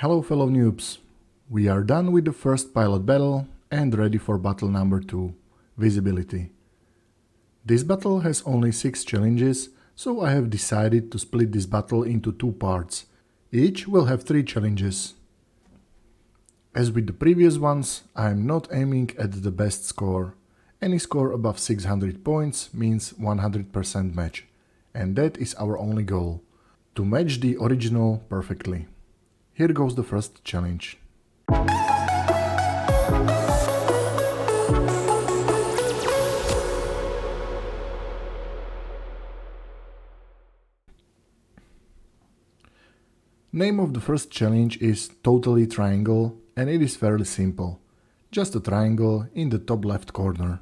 Hello fellow noobs, we are done with the first pilot battle and ready for battle number 2, visibility. This battle has only 6 challenges, so I have decided to split this battle into 2 parts. Each will have 3 challenges. As with the previous ones, I am not aiming at the best score. Any score above 600 points means 100% match, and that is our only goal, to match the original perfectly. Here goes the first challenge. Name of the first challenge is Totally Triangle, and it is fairly simple. Just a triangle in the top left corner.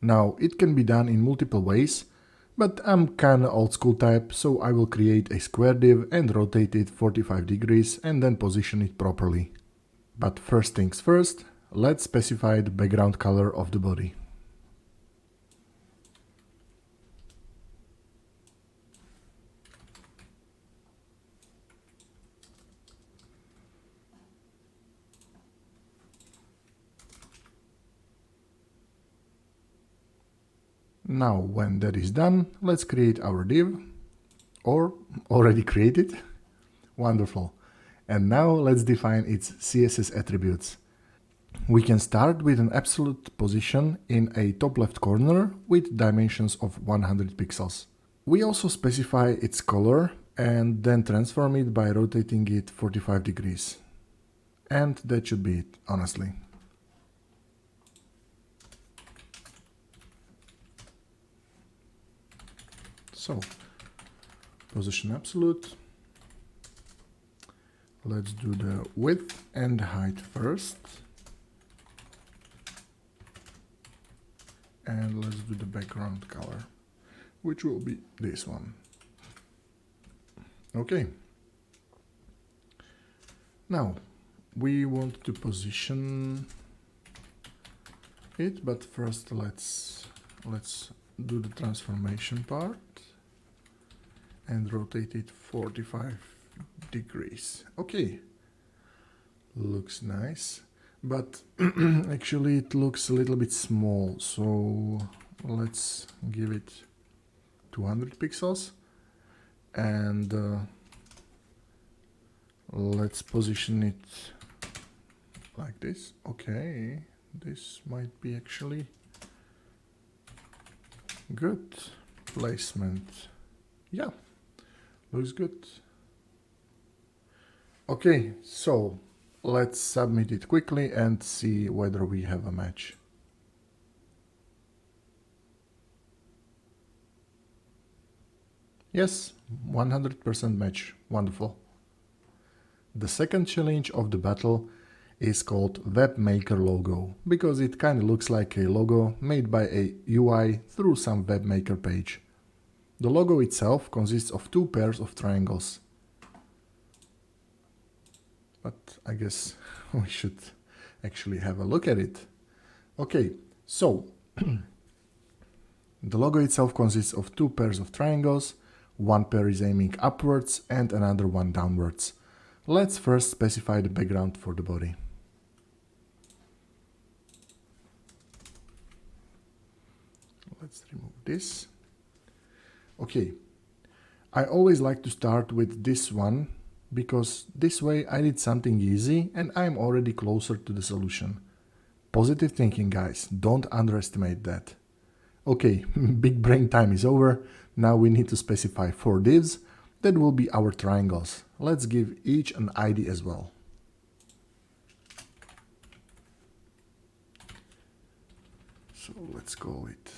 Now, it can be done in multiple ways, but I'm kinda old school type, so I will create a square div and rotate it 45 degrees and then position it properly. But first things first, let's specify the background color of the body. Now, when that is done, let's create our div, or already created. Wonderful. And now let's define its CSS attributes. We can start with an absolute position in a top left corner with dimensions of 100 pixels. We also specify its color and then transform it by rotating it 45 degrees. And that should be it, honestly. So, position absolute. Let's do the width and height first. And let's do the background color, which will be this one. Okay. Now, we want to position it, but first let's do the transformation part and rotate it 45 degrees. Okay, looks nice, but actually it looks a little bit small, so let's give it 200 pixels and let's position it like this. Okay, this might be actually good placement. Yeah, looks good. Okay, so let's submit it quickly and see whether we have a match. Yes, 100% match. Wonderful. The second challenge of the battle is called Webmaker Logo, because it kind of looks like a logo made by a UI through some Webmaker page. The logo itself consists of 2 pairs of triangles. But I guess we should actually have a look at it. Okay, so the logo itself consists of 2 pairs of triangles. One pair is aiming upwards and another one downwards. Let's first specify the background for the body. Let's remove this. Okay, I always like to start with this one, because this way I did something easy and I'm already closer to the solution. Positive thinking, guys, don't underestimate that. Okay, big brain time is over. Now we need to specify 4 divs that will be our triangles. Let's give each an ID as well. So let's call it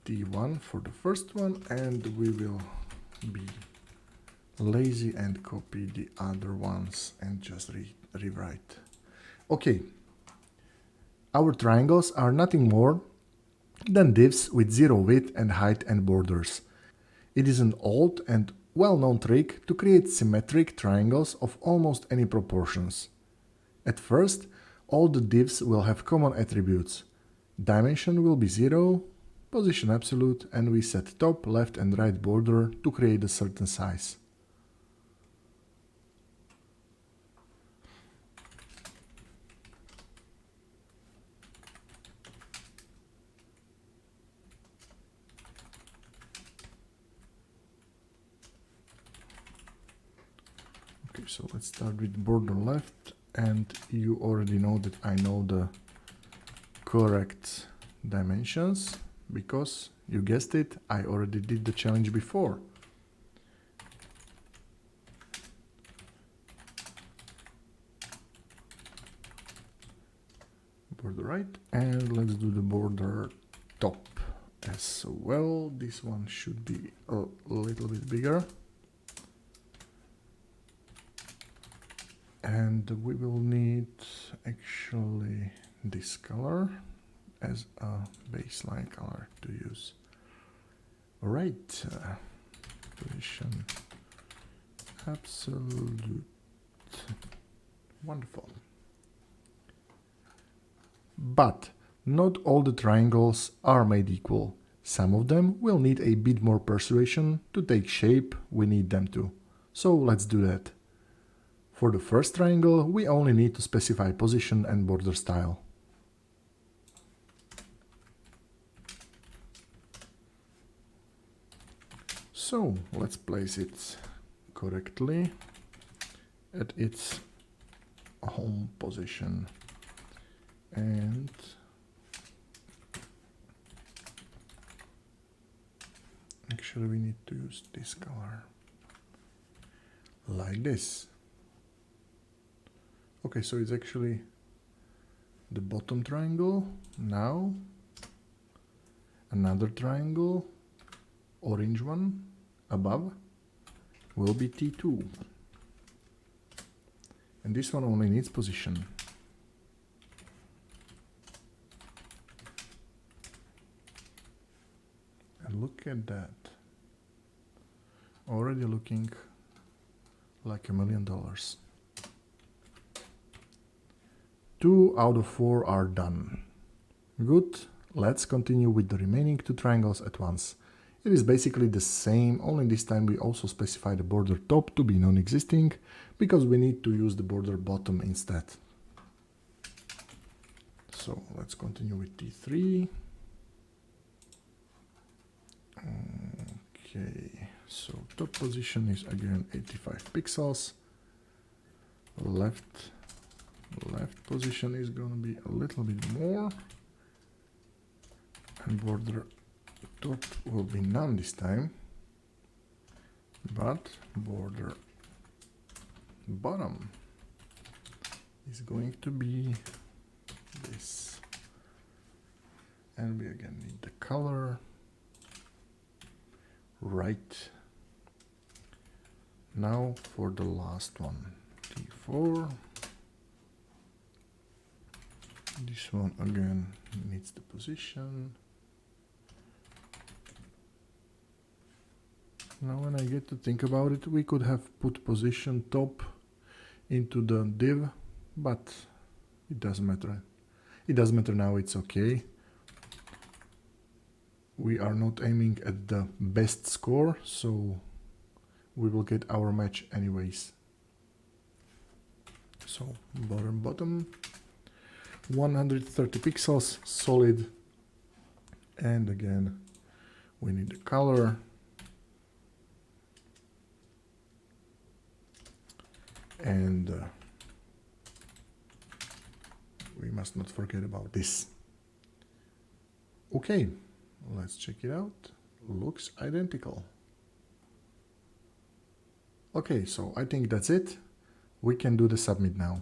T1 for the first one, and we will be lazy and copy the other ones and just rewrite. Okay, our triangles are nothing more than divs with 0 width and height and borders. It is an old and well-known trick to create symmetric triangles of almost any proportions. At first, all the divs will have common attributes. Dimension will be 0, position absolute, and we set top, left and right border to create a certain size. so let's start with border left, and you already know that I know the correct dimensions because you guessed it, I already did the challenge before. Border right, and let's do the border top as well. This one should be a little bit bigger. And we will need actually this color as a baseline color to use. All right, position absolute, wonderful. But not all the triangles are made equal. Some of them will need a bit more persuasion to take shape we need them to. So let's do that. For the first triangle, we only need to specify position and border style. So let's place it correctly at its home position. And actually we need to use this color, like this. Okay, so it's actually the bottom triangle. Now another triangle, orange one above, will be T2. And this one only needs position. And look at that. Already looking like $1 million. 2 out of 4 are done. Good, let's continue with the remaining 2 triangles at once. It is basically the same, only this time we also specify the border top to be non-existing, because we need to use the border bottom instead. So let's continue with T3. Okay, so top position is again 85 pixels. Left position is going to be a little bit more, and border top will be none this time, but border bottom is going to be this. And we again need the color. Right. Now for the last one, T4. This one again needs the position. Now when I get to think about it, we could have put position top into the div, but it doesn't matter. It doesn't matter now, it's okay. We are not aiming at the best score, so we will get our match anyways. So bottom, 130 pixels, solid. And again, we need the color. And we must not forget about this. Okay, let's check it out. Looks identical. Okay, so I think that's it. We can do the submit now.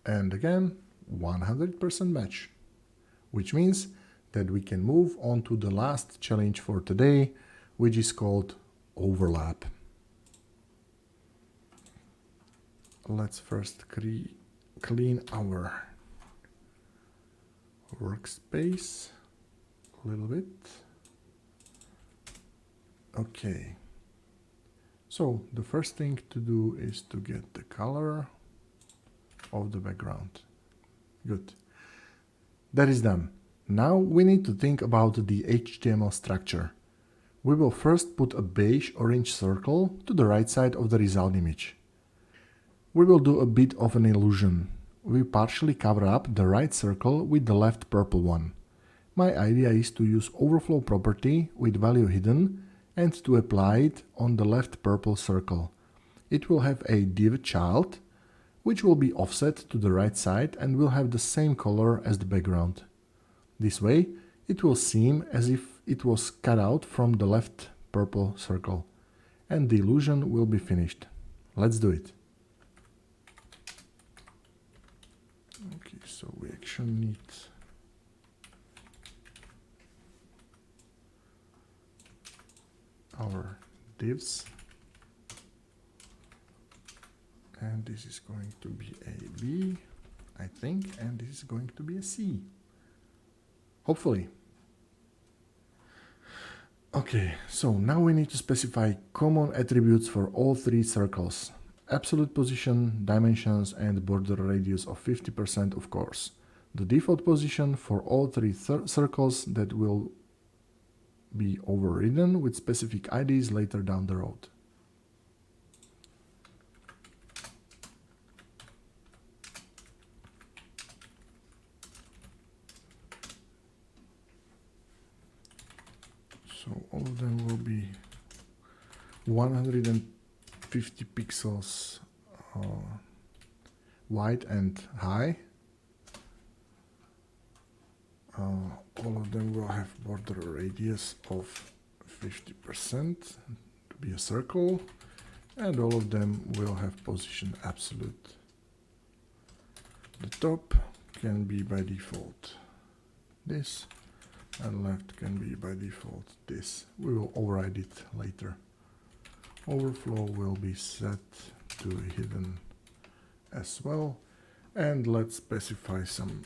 And again, 100% match, which means that we can move on to the last challenge for today, which is called overlap. Let's first clean our workspace a little bit. Okay, so the first thing to do is to get the color of the background. Good, that is done. Now we need to think about the HTML structure. We will first put a beige orange circle to the right side of the result image. We will do a bit of an illusion. We partially cover up the right circle with the left purple one. My idea is to use overflow property with value hidden and to apply it on the left purple circle. It will have a div child, which will be offset to the right side and will have the same color as the background. This way, it will seem as if it was cut out from the left purple circle, and the illusion will be finished. Let's do it. Okay, so we actually need our divs, and this is going to be a B, I think, and this is going to be a C. Hopefully. Okay, so now we need to specify common attributes for all three circles. Absolute position, dimensions, and border radius of 50%, of course. The default position for all three circles that will be overridden with specific IDs later down the road. So all of them will be 150 pixels wide and high. All of them will have border radius of 50% to be a circle, and all of them will have position absolute. The top can be by default this, and left can be by default this. We will override it later. Overflow will be set to hidden as well, and let's specify some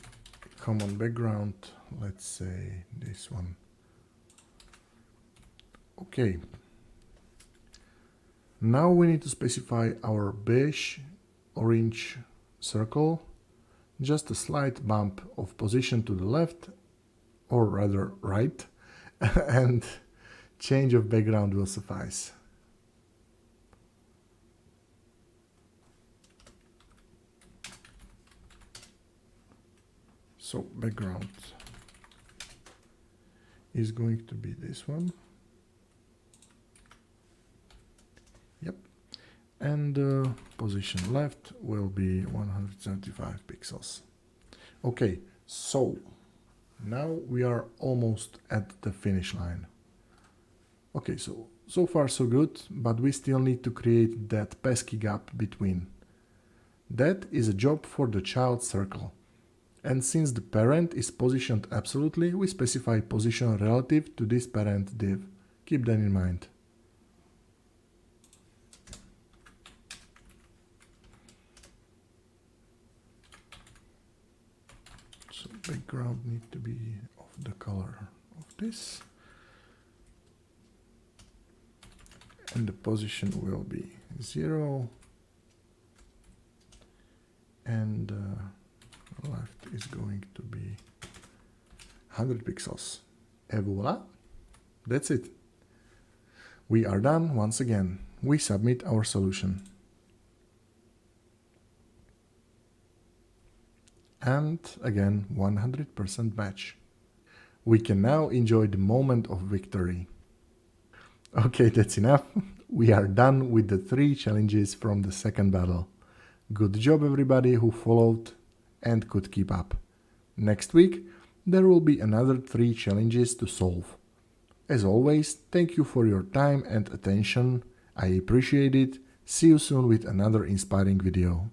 common background. Let's say this one. Okay, now we need to specify our beige orange circle, just a slight bump of position to the left, or rather right, and change of background will suffice. So background is going to be this one. Yep. And position left will be 175 pixels. Okay, so now we are almost at the finish line. Okay, so far so good, but we still need to create that pesky gap between. That is a job for the child circle. And since the parent is positioned absolutely, we specify position relative to this parent div. Keep that in mind. So background need to be of the color of this. And the position will be 0. And left is going to be 100 pixels. Et voila! That's it. We are done once again. We submit our solution. And again, 100% match. We can now enjoy the moment of victory. Okay, that's enough. We are done with the 3 challenges from the second battle. Good job everybody who followed and could keep up. Next week, there will be another 3 challenges to solve. As always, thank you for your time and attention. I appreciate it. See you soon with another inspiring video.